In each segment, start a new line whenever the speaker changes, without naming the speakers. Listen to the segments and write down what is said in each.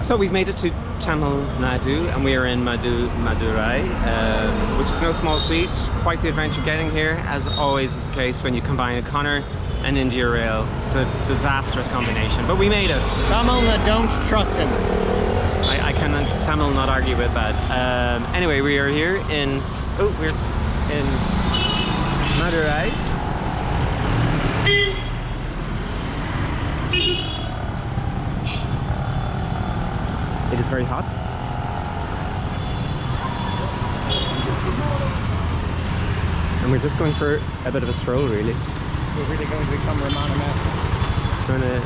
So we've made it to Tamil Nadu and we are in Madurai, which is no small feat. Quite the adventure getting here, as always is the case when you combine a Connor and India Rail. It's a disastrous combination, but we made it.
Tamil, don't trust him.
I cannot Tamil not argue with that. Anyway, we are here in we're in Madurai. It is very hot. And we're just going for a bit of a stroll, really.
We're really going to become Ramana mess.
Trying to,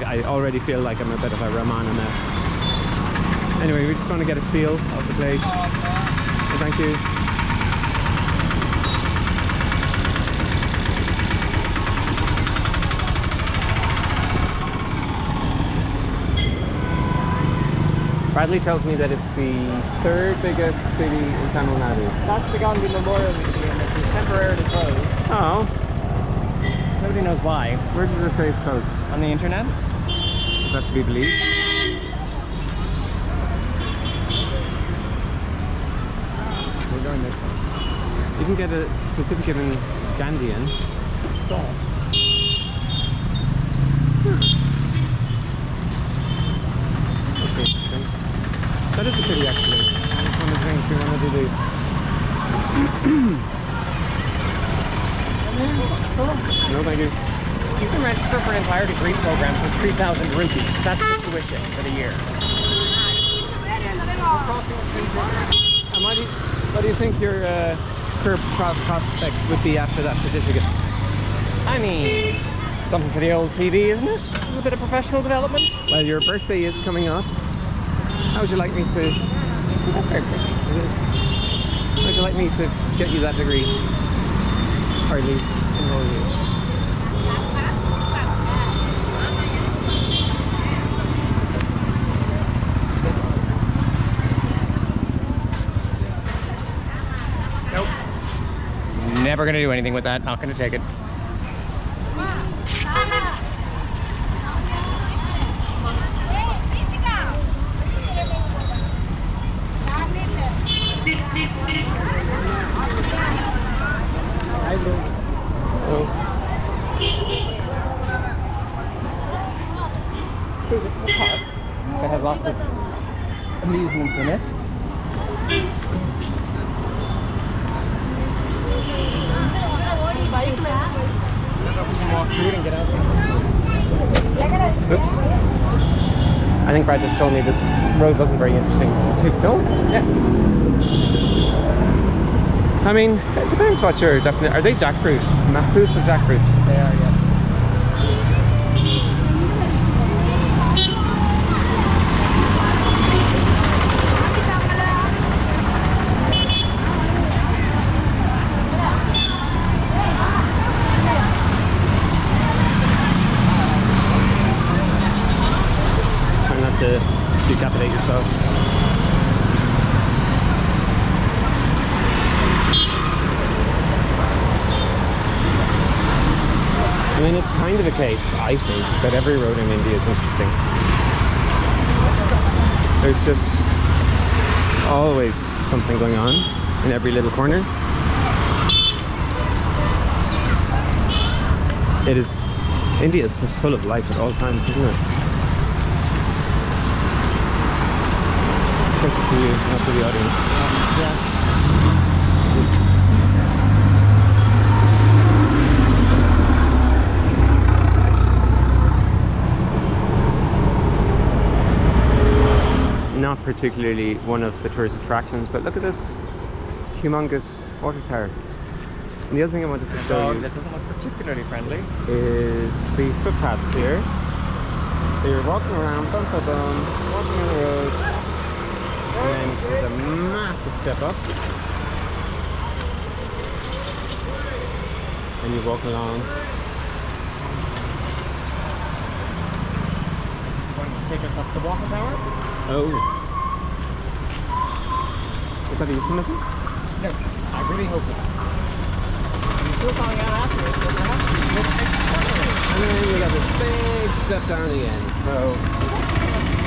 I already feel like I'm a bit of a Ramana mess. Anyway, we just want to get a feel of the place. So thank you. Bradley tells me that it's the third biggest city in Tamil Nadu.
That's the Gandhi Memorial Museum, which is temporarily closed.
Oh.
Nobody knows why.
Where does it say it's closed?
On the internet?
Is that to be believed?
We're going this way.
You can get a certificate in Gandhian.
Stop.
Interesting. That is a pity, actually. That's one of the things we wanted to do. No, thank you.
You can register for an entire degree program for 3,000 rupees. That's the tuition for the year.
And what do you think your career prospects would be after that certificate?
I mean, something for the old CV, isn't it? A little bit of professional development.
Well, your birthday is coming up. How would you like me to...
That's very pretty.
It is. How would you like me to get you that degree? Or at least enroll you?
Nope. Never gonna do anything with that. Not gonna take it. This is a park that has lots of amusements in it. You can walk through it and get out.
Oops. I think Brad just told me this road wasn't very interesting to film.
Yeah.
I mean, it depends what your definition. Are they jackfruit? Mahpus or jackfruits?
They are, yes.
Try not to decapitate yourself. I mean, it's kind of a case, I think, that every road in India is interesting. There's just always something going on in every little corner. India is just full of life at all times, isn't it? Of course, it's to you, not to the audience.
Yeah.
Not particularly one of the tourist attractions, but look at this humongous water tower. And the other thing I wanted to show you
That doesn't look particularly friendly.
is the footpaths here. So you're walking around, bum bum bum, walking on the road, and then there's a massive step up, and you walk along.
Want to take us up the water tower?
Oh. Is that a euphemism?
No, I really hope not. You're still falling out after us, so perhaps we should accelerate.
And then you got this big step down again, so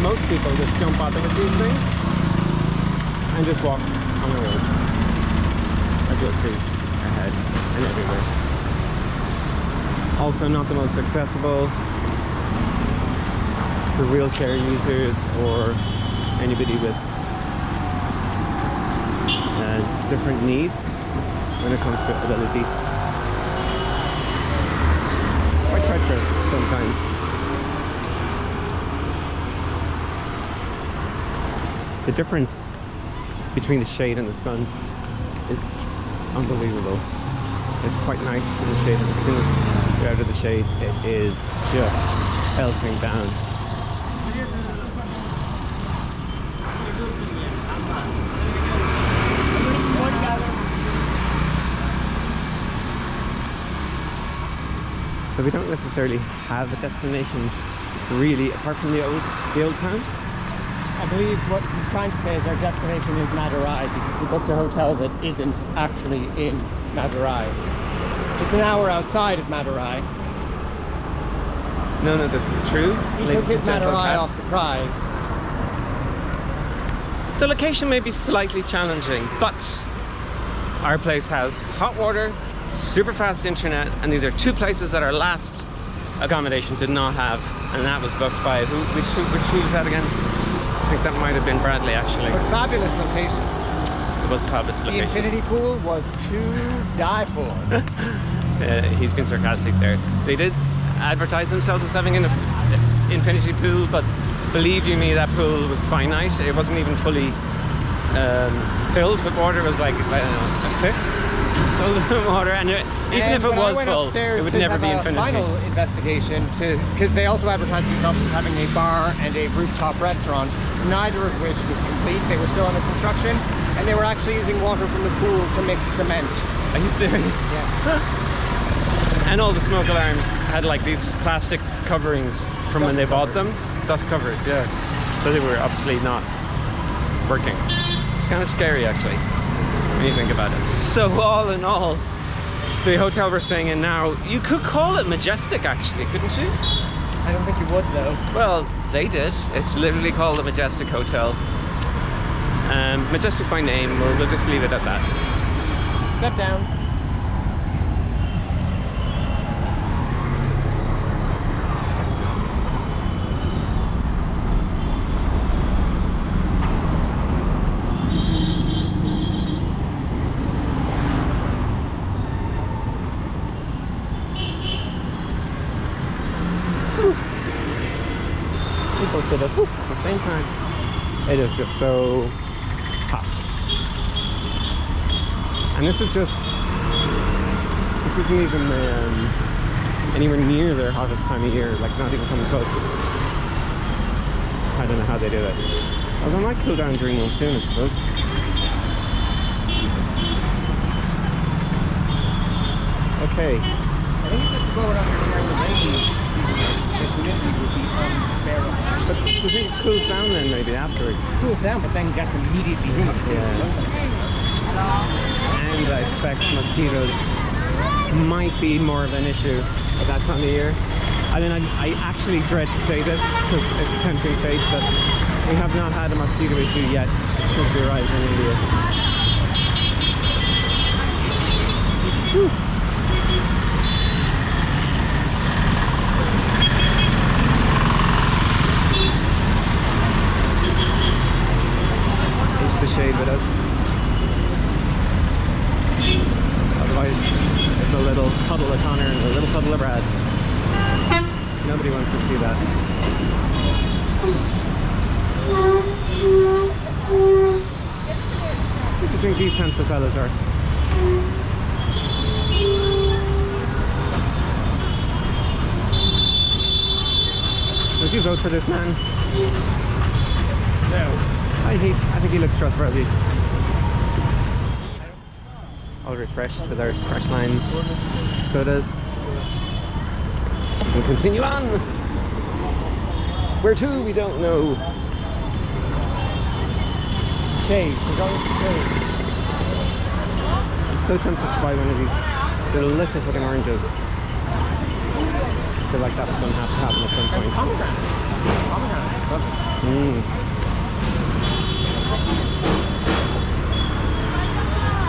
most people just don't bother with these things and just walk on the road, as you'll see ahead and everywhere. Also not the most accessible for wheelchair users or anybody with different needs when it comes to ability. Quite treacherous sometimes. The difference between the shade and the sun is unbelievable. It's quite nice in the shade, and as soon as you're out of the shade, it is just pelting down. So we don't necessarily have a destination really apart from the old town.
I believe what he's trying to say is our destination is Madurai, because he booked a hotel that isn't actually in Madurai. It's an hour outside of Madurai.
None of this is true.
He took his Madurai off the prize.
The location may be slightly challenging, but our place has hot water, super fast internet, and these are two places that our last accommodation did not have, and that was booked by which was that again? I think that might have been Bradley, actually.
A fabulous location.
It was a fabulous location.
The infinity pool was to die for.
He's been sarcastic there. They did advertise themselves as having an infinity pool, but believe you me, that pool was finite. It wasn't even fully filled with water. It was like, I don't know, a fifth filled with water, and even if it was full, it would never be infinity.
Final investigation, because they also advertised themselves as having a bar and a rooftop restaurant, neither of which was complete. They were still under construction, and they were actually using water from the pool to mix cement.
Are you serious?
Yeah.
And all the smoke alarms had like these plastic coverings from when they bought them. Dust covers, yeah. So they were obviously not working. It's kind of scary, actually, when you think about it. So all in all, the hotel we're staying in now, you could call it majestic, actually, couldn't you?
I don't think you would, though.
Well, they did. It's literally called the Majestic Hotel. Majestic by name. We'll just leave it at that.
Step down.
At the same time, it is just so hot, and this isn't even anywhere near their hottest time of year, like not even coming close. I don't know how they do it, although it might cool down during monsoon, I suppose. Okay,
I think it's just going under during the rainy season. The humidity would be unbearable.
but do you think it cools down then maybe afterwards?
It cools down, but then gets immediately humid.
Yeah. And I expect mosquitoes might be more of an issue at that time of year. I mean, I actually dread to say this because it's tempting fate, but we have not had a mosquito issue yet since we arrived in India. Whew. The shade with us. Otherwise, it's a little puddle of Connor and a little puddle of Brad. Nobody wants to see that. What do you think these handsome fellas are? Would you vote for this man?
No.
I think he looks trustworthy. All refreshed with our fresh lime sodas. And continue on. Where to? We don't know.
Shade. We're going to shade.
I'm so tempted to buy one of these delicious looking oranges. I feel like that's going to have to happen at some point.
Pomegranate.
So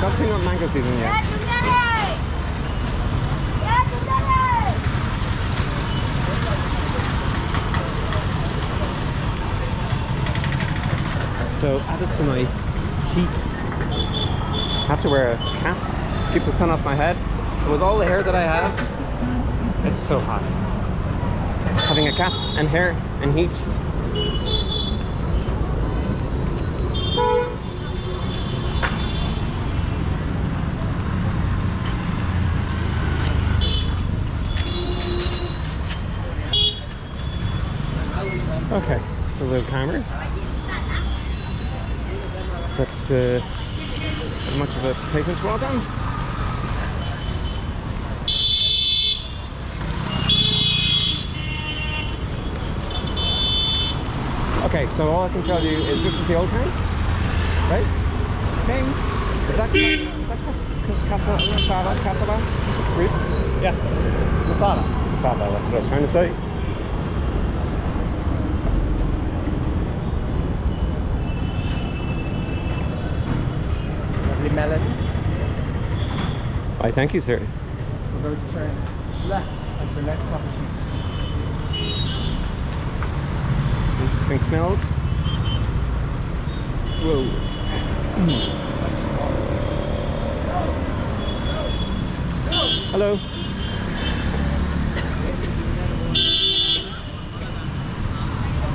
obviously not mango season yet. So added to my heat, I have to wear a cap to keep the sun off my head. And with all the hair that I have, it's so hot. Having a cap and hair and heat. Okay, it's a little calmer. That's not much of a pavement to walk on. Okay, so all I can tell you is this is the old town, right? Okay. Is that Casaba roots? Yeah. Casaba, that's what I was trying to say.
Melon.
Why, thank you, sir.
We're going to turn left at your next opportunity.
Interesting smells. Whoa. Hello.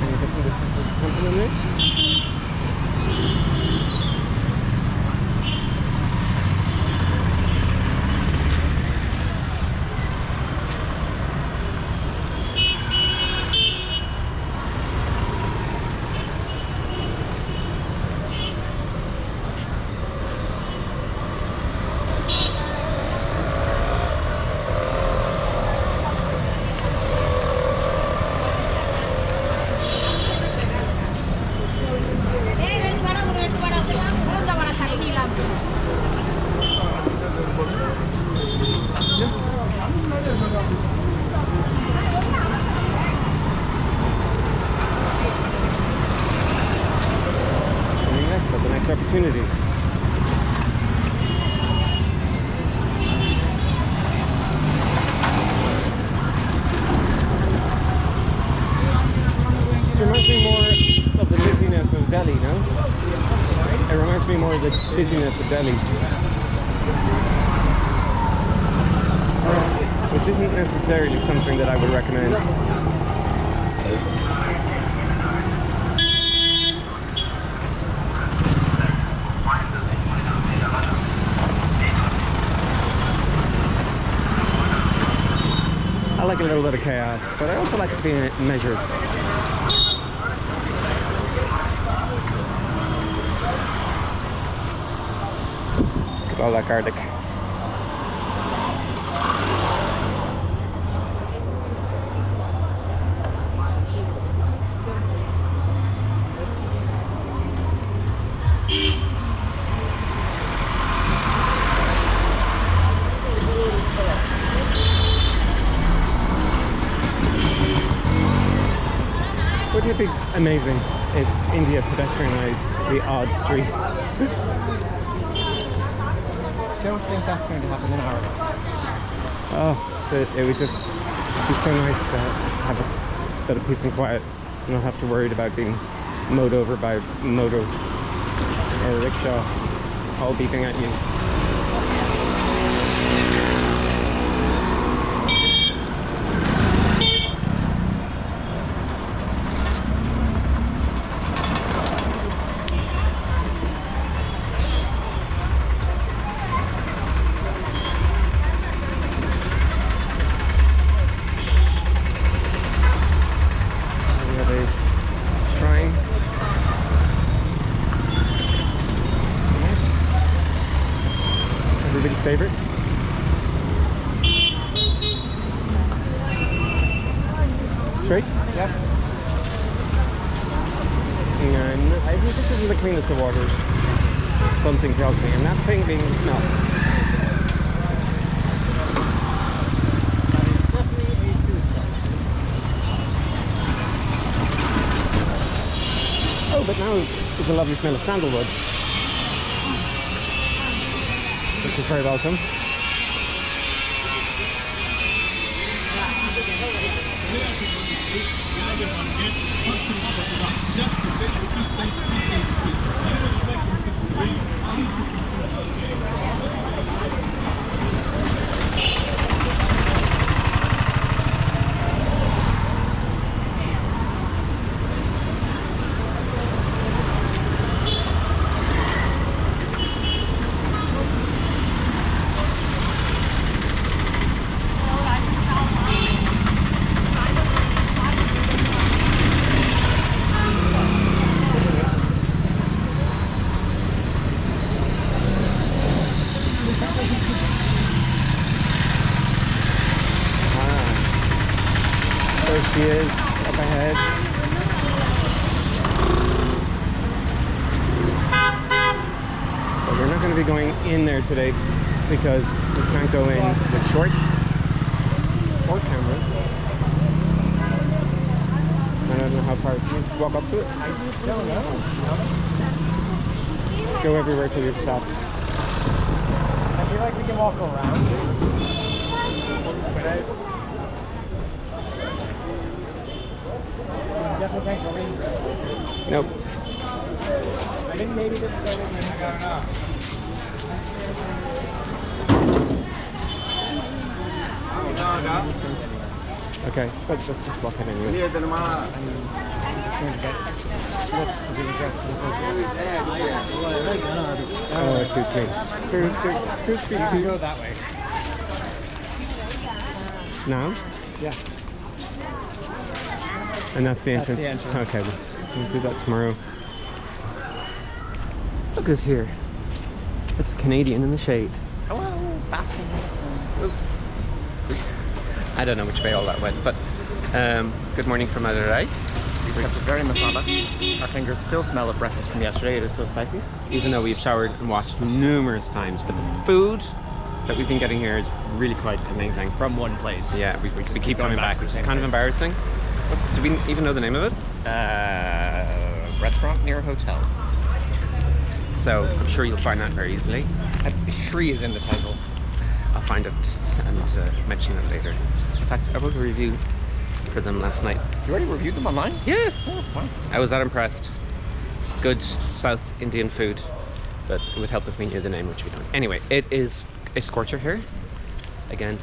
Any different something in there? Opportunity. It reminds me more of the busyness of Delhi, no? It reminds me more of the busyness of Delhi. Which isn't necessarily something that I would recommend. I like a little bit of chaos, but I also like it being measured. Look at all that garlic. Wouldn't it be amazing if India pedestrianised the odd street?
Don't think that's going to happen in Ireland.
Oh, it would just be so nice to have a bit of peace and quiet and not have to worry about being mowed over by motor or a rickshaw all beeping at you. Everybody's favorite. Straight?
Yep.
And I think this isn't the cleanest of waters. Something tells me, and that thing being the smell. Oh, but now there's a lovely smell of sandalwood, which is very welcome. There she is, up ahead. But we're not going to be going in there today because we can't go in with shorts or cameras. I don't know how far. Can you walk up to it?
I don't know.
Go everywhere till you stop.
I feel like we can walk around. Definitely can't go in.
Nope.
I think maybe this is everything. I got enough.
Okay, let's just walk in anyway. Oh, it's too sweet. Too sweet.
You can go that way.
Now?
Yeah.
And that's the entrance?
That's the entrance.
Okay, we'll do that tomorrow. Look who's here. It's a Canadian in the shade.
Hello, basking.
I don't know which way all that went, but good morning from Madurai.
We kept it very masala. Our fingers still smell of breakfast from yesterday. It is so spicy.
Even though we've showered and washed numerous times, but the food that we've been getting here is really quite amazing.
From one place.
Yeah, we
just
keep coming back, which is kind of embarrassing. Do we even know the name of it?
Restaurant near a hotel.
So I'm sure you'll find that very easily.
Shri is in the title.
I'll find it and mention it later. In fact, I wrote a review for them last night.
You already reviewed them online?
Yeah.
Oh, wow.
I was that impressed. Good South Indian food, but it would help if we knew the name, which we don't. Anyway, it is a scorcher here. Again,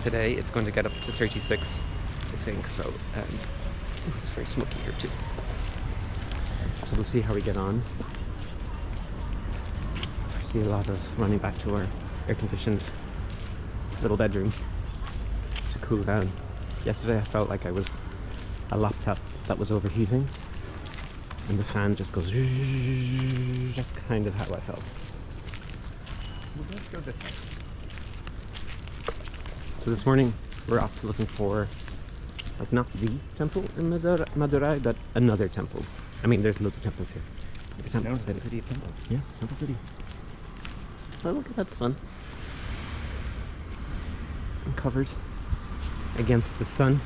today it's going to get up to 36, I think. So it's very smoky here too. So we'll see how we get on. I see a lot of running back to our air-conditioned little bedroom to cool down. Yesterday I felt like I was a laptop that was overheating and the fan just goes zzzz. That's kind of how I felt.
Let's go this way.
So this morning we're off looking for, like, not the temple in Madurai, but another temple. I mean, there's loads of temples here.
It's known as the city of temples.
Yeah, Temple City. Oh, look, that's fun. I'm covered against the sun.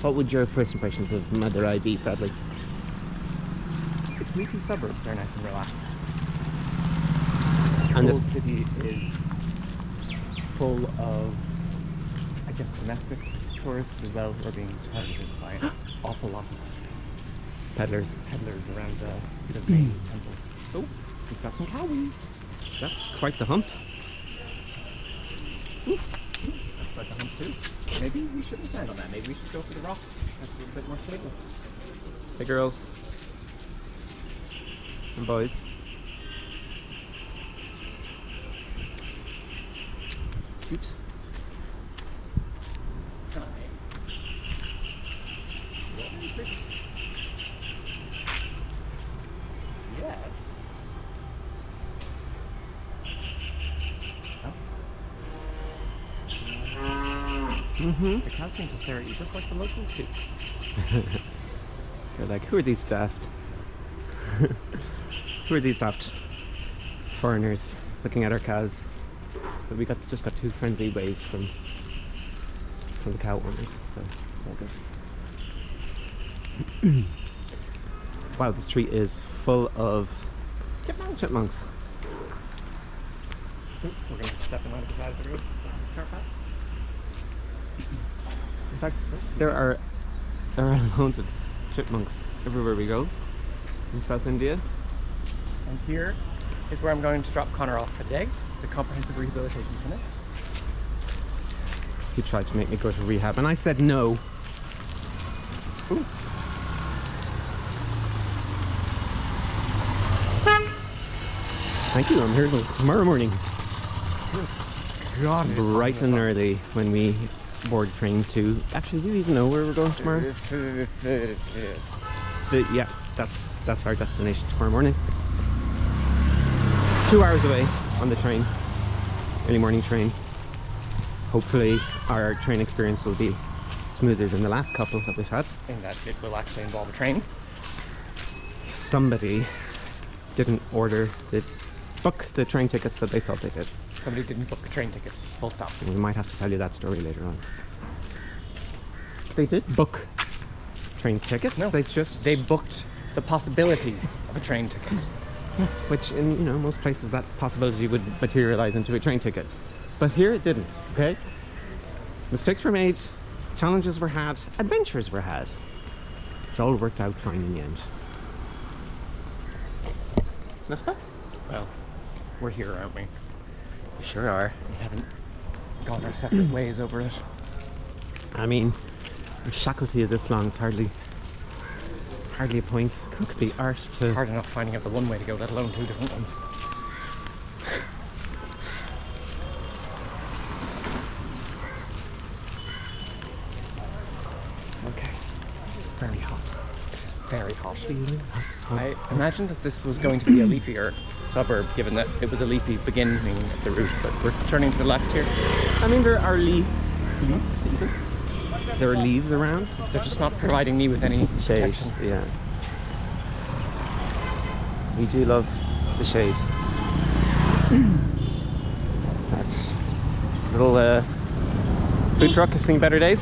What would your first impressions of Madurai be, Bradley?
Its leafy suburbs are nice and relaxed.
And
The old city is full of, I guess, domestic tourists as well, who are being targeted by an awful lot of
peddlers.
peddlers around the main temple.
Oh,
We've got some cowie.
that's quite the hump.
That's quite the hump too. Maybe we shouldn't stand on that. Maybe we should go for the rock. That's a little bit more stable.
Hey, girls and boys. Cute.
Yes.
Mm-hmm.
The cows seem to stare at you just like the locals do.
They're like, who are these daft? Who are these daft foreigners looking at our cows? But we just got two friendly waves from for the cow warmers, so it's all good. Wow, this tree is full of chipmunks.
We're going to step in on the side of the road. Car pass.
In fact, there are loads of chipmunks everywhere we go in South India.
And here is where I'm going to drop Connor off for the day, the comprehensive rehabilitation clinic.
He tried to make me go to rehab and I said no. Ooh. Thank you, I'm here till tomorrow morning.
God,
bright and early when we board train to... Actually, do you even know where we're going tomorrow? Yeah, that's our destination tomorrow morning. It's 2 hours away on the train, early morning train. Hopefully our train experience will be smoother than the last couple that we've had.
In that it will actually involve a train.
Somebody didn't book the train tickets that they thought they did.
Somebody didn't book the train tickets, full stop.
And we might have to tell you that story later on. They did book train tickets.
No, they booked the possibility of a train ticket.
Yeah, which in most places that possibility would materialize into a train ticket. But here it didn't, okay? Mistakes were made, challenges were had, adventures were had. It all worked out fine in the end. N'est-ce pas?
Well, we're here, aren't we?
We sure are.
We haven't gone our separate ways over it.
I mean, a shackleton of this long is hardly a point. Who could be arsed to...
Hard enough finding out the one way to go, let alone two different ones.
Okay. It's very hot.
It's very hot.
Feeling hot.
I imagined that this was going to be a leafier suburb, given that it was a leafy beginning of the route, but we're turning to the left here.
I mean, there are leaves even. There are leaves around.
They're just not providing me with any
Shade,
protection.
yeah. We do love the shade. That's little food truck has seen better days.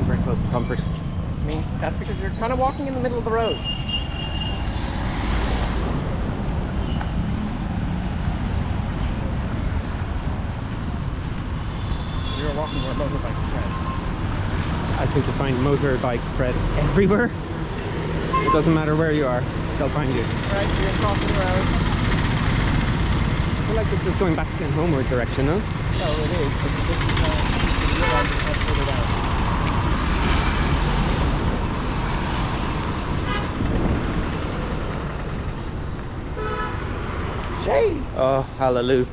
Very close to comfort.
I mean, that's because you're kind of walking in the middle of the road. You're walking where motorbikes spread.
I think you'll find motorbikes spread everywhere. It doesn't matter where you are, they'll find you.
Right, you're crossing the road.
I feel like this is going back in homeward direction, no?
No, it is, but this is much further down. Shade!
Oh, hallelujah.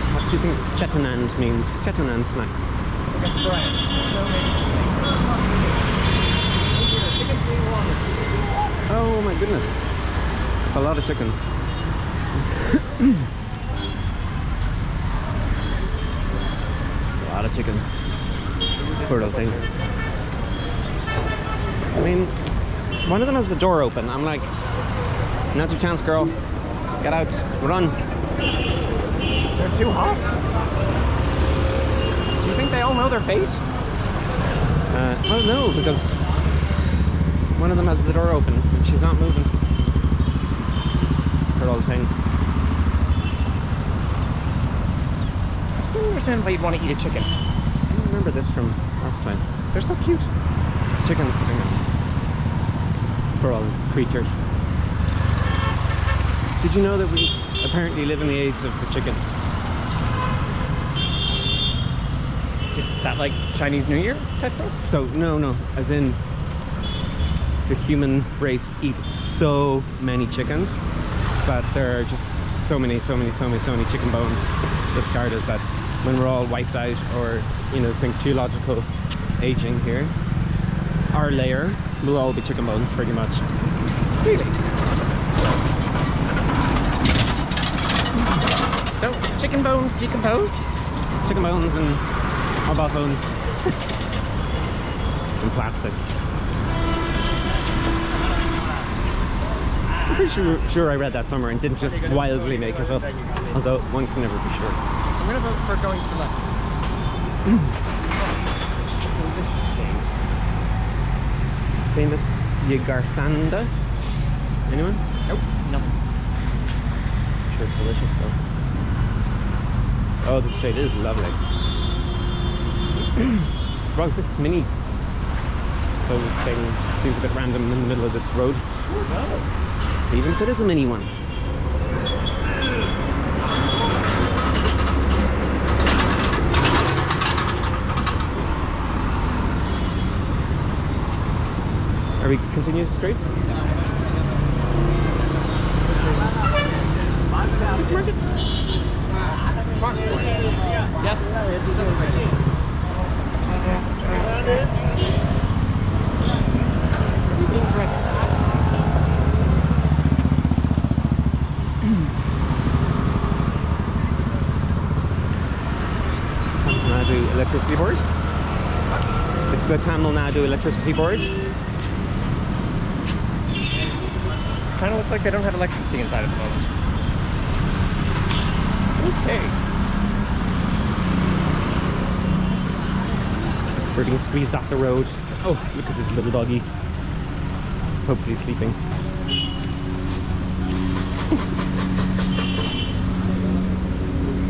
What do you think Chetanand means? Chetanand snacks.
That's right.
Oh my goodness. It's a lot of chickens. A lot of chickens. Poor little things. I mean, one of them has the door open. I'm like, now's your chance, girl. Get out, run.
They're too hot. Do you think they all know their fate?
Well, no, because one of them has the door open and she's not moving. For all the things.
I don't understand why you'd want to eat a chicken.
I don't remember this from last time. They're so cute. Chickens sitting there. For all creatures. Did you know that we apparently live in the age of the chicken?
Is that like Chinese New Year type thing?
So, no, as in the human race eat so many chickens that there are just so many chicken bones discarded that when we're all wiped out or, think geological aging here, our layer will all be chicken bones pretty much.
Really? So, chicken bones decompose?
Chicken bones and mobile phones and plastics. pretty sure I read that somewhere and didn't just wildly make it up. Although one can never be sure.
I'm gonna vote for going to the left.
Famous Yagarthanda. Anyone?
Nope, nothing.
Sure it's delicious though. Oh, the shade is lovely. Well, this mini so thing seems a bit random in the middle of this road.
Sure does.
Even if it is a mini one. Are we continue straight? Supermarket?
Smart. Yes. You're being correct.
Tamil Nadu Electricity Board. It's the Tamil Nadu Electricity Board.
Kind of looks like they don't have electricity inside at the moment. Okay.
We're being squeezed off the road. Oh, look at this little doggy. Hopefully sleeping.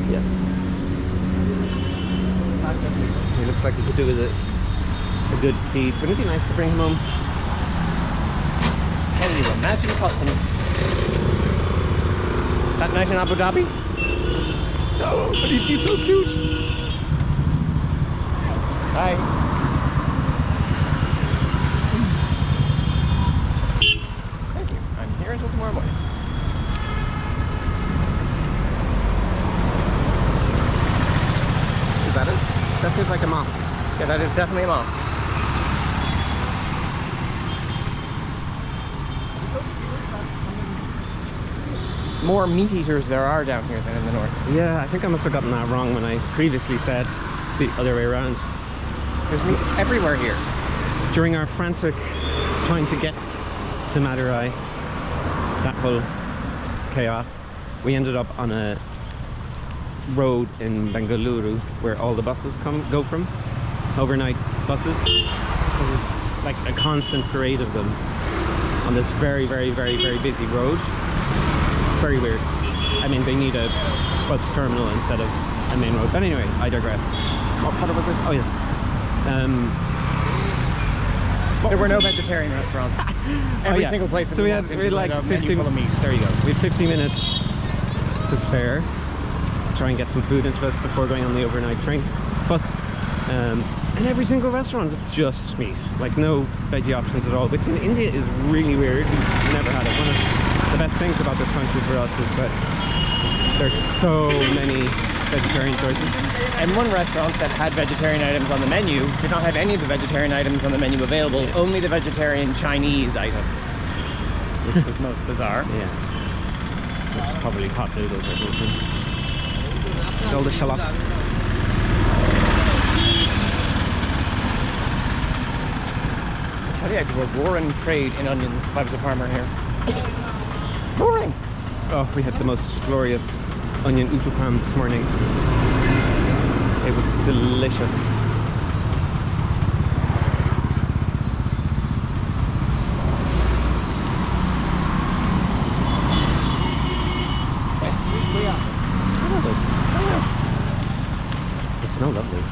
Yes. He looks like he could do with a good feed. Wouldn't it be nice to bring him home?
Can you imagine customs? That night in Abu Dhabi?
Oh, but he'd be so cute.
Hi. Thank you. I'm here until tomorrow morning.
Is that it? That seems like a mosque.
Yeah, that is definitely a mosque. More meat eaters there are down here than in the north.
Yeah, I think I must have gotten that wrong when I previously said the other way around.
There's meat everywhere here.
During our frantic trying to get to Madurai, that whole chaos, we ended up on a road in Bengaluru where all the buses go from, overnight buses. There's like a constant parade of them on this very, very, very, very busy road. Very weird. I mean, they need a bus terminal instead of a main road. But anyway, I digress. What part was it? Oh yes.
There were no vegetarian restaurants. Every single place that
so we
walked
had
into
like
a
50
menu full of meat.
There you go. We had 50 minutes to spare to try and get some food into us before going on the overnight train bus. And every single restaurant was just meat, like no veggie options at all, which in India is really weird. We've never had it. One of the best things about this country for us is that there's so many vegetarian choices.
And one restaurant that had vegetarian items on the menu did not have any of the vegetarian items on the menu available, only the vegetarian Chinese items, which was most bizarre.
Yeah. Which is probably hot noodles or something. All the shallots.
I tell you, I could do a roaring trade in onions if I was a farmer here. Roaring!
Oh, we had the most glorious onion uttapam this morning. It was delicious. What are those? They smell lovely.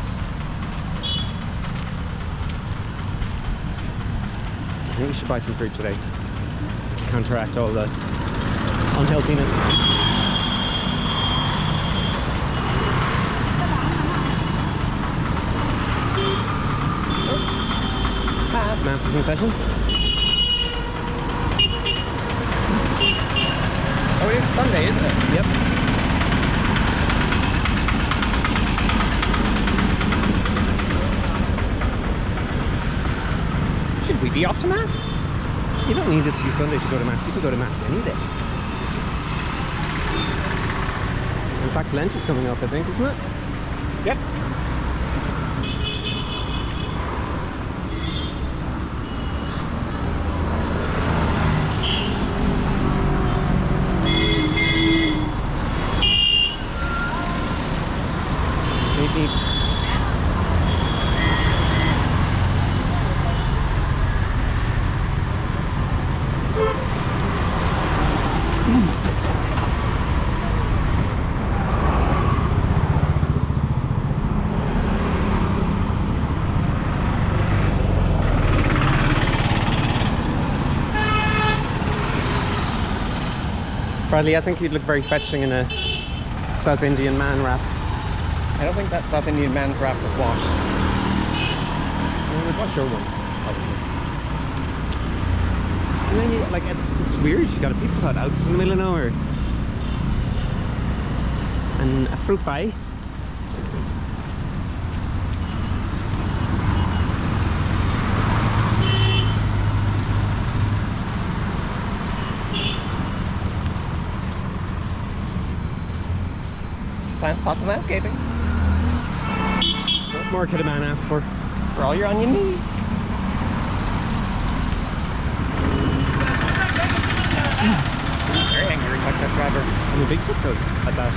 I think we should buy some fruit today to counteract all the unhealthiness. Mass is in session.
Oh, it is Sunday, isn't it?
Yep.
Should we be off to Mass?
You don't need it to be Sunday to go to Mass. You can go to Mass any day. In fact, Lent is coming up, I think, isn't it?
Yep.
Bradley, I think you'd look very fetching in a South Indian man wrap.
I don't think that South Indian man's wrap was washed.
Well, wash your one, probably. And then you, like, it's just weird. You got a Pizza Hut out in the middle of nowhere. And a fruit pie.
Plant pots and landscaping.
What more could a man ask for?
For all your onion needs. Very angry truck driver.
I'm a big tuk-tuk at that.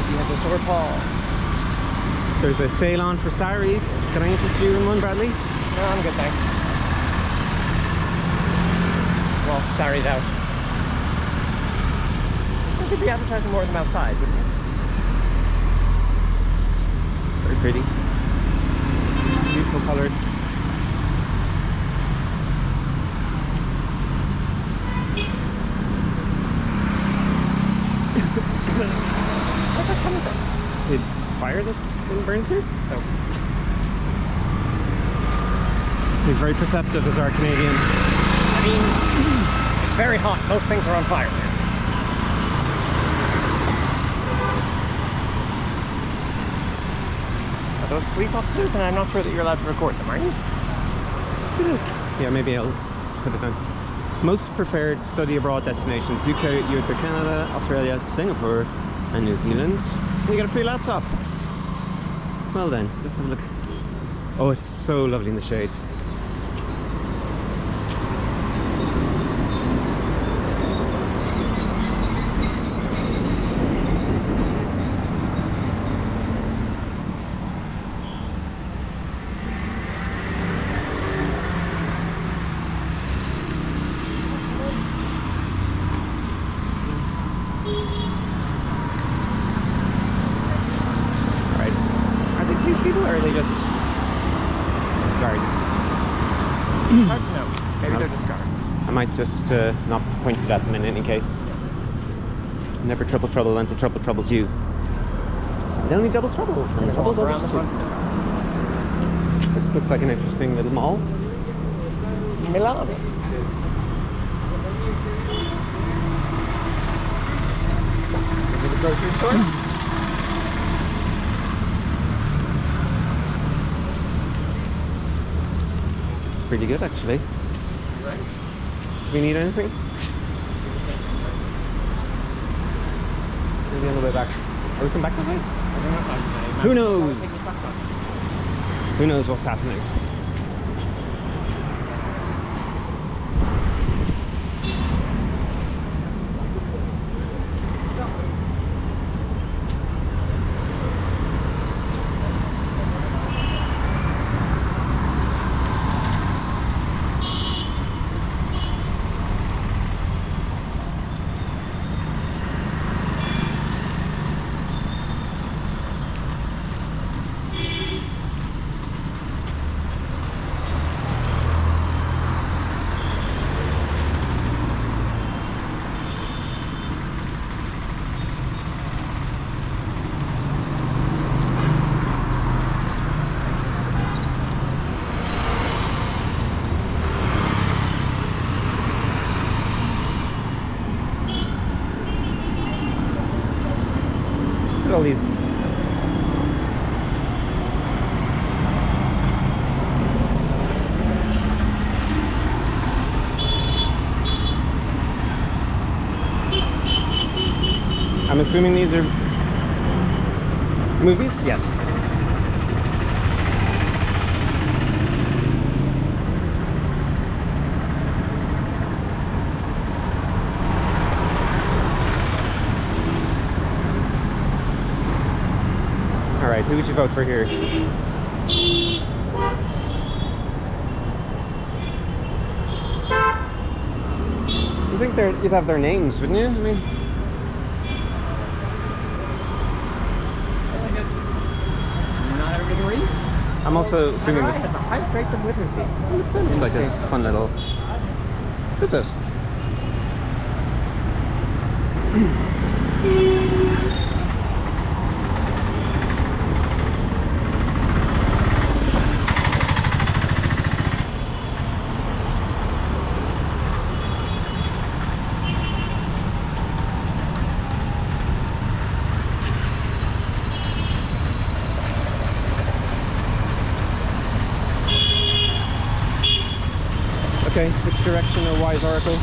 You have the sword paw.
There's a sale on for saris. Can I interest you in one, Bradley?
No, I'm good, thanks. Well, sorry's out. You could be advertising more of them outside, wouldn't you?
Very pretty. Beautiful colours.
Where's that coming from?
Did fire that didn't burn through?
No.
He's very perceptive as our Canadian.
I mean, it's very hot. Most things are on fire here. Are those police officers? And I'm not sure that you're allowed to record them, are you?
It is. Yeah, maybe I'll put it on. Most preferred study abroad destinations: UK, USA, Canada, Australia, Singapore, and New Zealand. And you get a free laptop. Well then, let's have a look. Oh, it's so lovely in the shade. People, or are they just guards?
It's hard to know. Maybe they're just guards.
I might just not point it at them in any case. Never trouble trouble until trouble troubles you. And only double trouble. And trouble
around the front.
This looks like an interesting little mall.
Milan. Maybe the grocery store.
Pretty good, actually. Do we need anything? Maybe on the way back. Are we coming back this way? Who knows? Who knows what's happening? Look at all these. I'm assuming these are movies? Yes. Alright, who would you vote for here? you'd have their names, wouldn't you? I mean,
I guess not everybody can read.
I'm also assuming
Madurai
this
has the highest rates of literacy.
looks like a fun little. Does it? Okay, which direction or wise oracle?